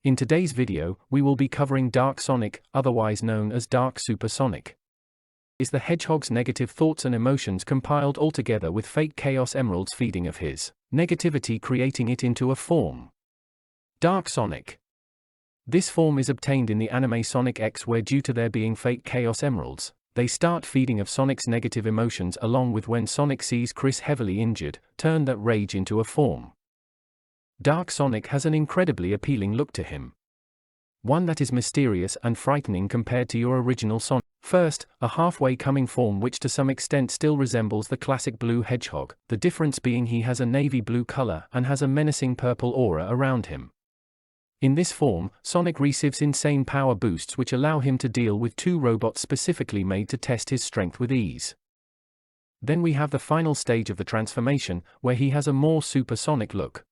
In today's video, we will be covering Dark Sonic, otherwise known as Dark Super Sonic. Is the Hedgehog's negative thoughts and emotions compiled all together with fake Chaos Emeralds feeding of his negativity, creating it into a form. Dark Sonic. This form is obtained in the anime Sonic X, where due to there being fake Chaos Emeralds, they start feeding of Sonic's negative emotions, along with when Sonic sees Chris heavily injured, turn that rage into a form. Dark Sonic has an incredibly appealing look to him. One that is mysterious and frightening compared to your original Sonic. First, a halfway coming form which to some extent still resembles the classic blue hedgehog, the difference being he has a navy blue color and has a menacing purple aura around him. In this form, Sonic receives insane power boosts which allow him to deal with two robots specifically made to test his strength with ease. Then we have the final stage of the transformation, where he has a more supersonic look.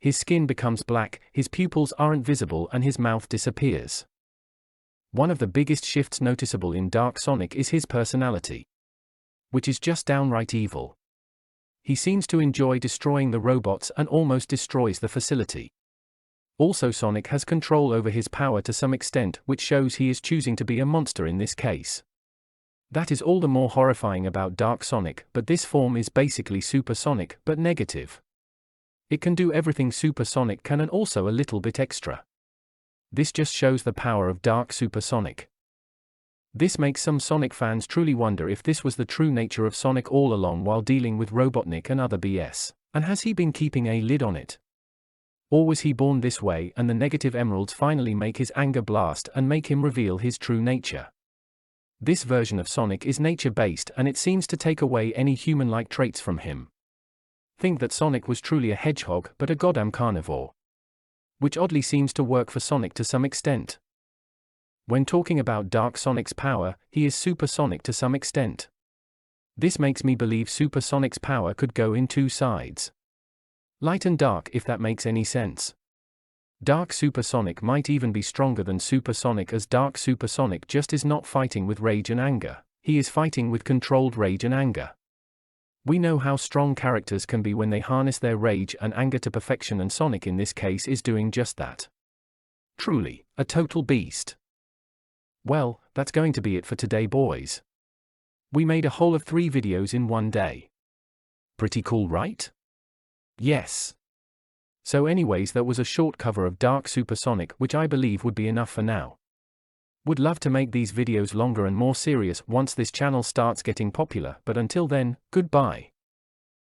His skin becomes black, his pupils aren't visible, and his mouth disappears. One of the biggest shifts noticeable in Dark Sonic is his personality, which is just downright evil. He seems to enjoy destroying the robots and almost destroys the facility. Also, Sonic has control over his power to some extent, which shows he is choosing to be a monster in this case. That is all the more horrifying about Dark Sonic, but this form is basically supersonic, but negative. It can do everything Super Sonic can and also a little bit extra. This just shows the power of Dark Super Sonic. This makes some Sonic fans truly wonder if this was the true nature of Sonic all along while dealing with Robotnik and other BS, and has he been keeping a lid on it? Or was he born this way and the negative emeralds finally make his anger blast and make him reveal his true nature? This version of Sonic is nature-based and it seems to take away any human-like traits from him. Think that Sonic was truly a hedgehog but a goddamn carnivore. Which oddly seems to work for Sonic to some extent. When talking about Dark Sonic's power, he is supersonic to some extent. This makes me believe Super Sonic's power could go in two sides. Light and dark, if that makes any sense. Dark Super Sonic might even be stronger than Super Sonic, as Dark Super Sonic just is not fighting with rage and anger, he is fighting with controlled rage and anger. We know how strong characters can be when they harness their rage and anger to perfection, and Sonic in this case is doing just that. Truly, a total beast. Well, that's going to be it for today, boys. We made a whole of 3 videos in one day. Pretty cool, right? Yes. So anyways, that was a short cover of Dark Super Sonic, which I believe would be enough for now. Would love to make these videos longer and more serious once this channel starts getting popular, but until then, goodbye.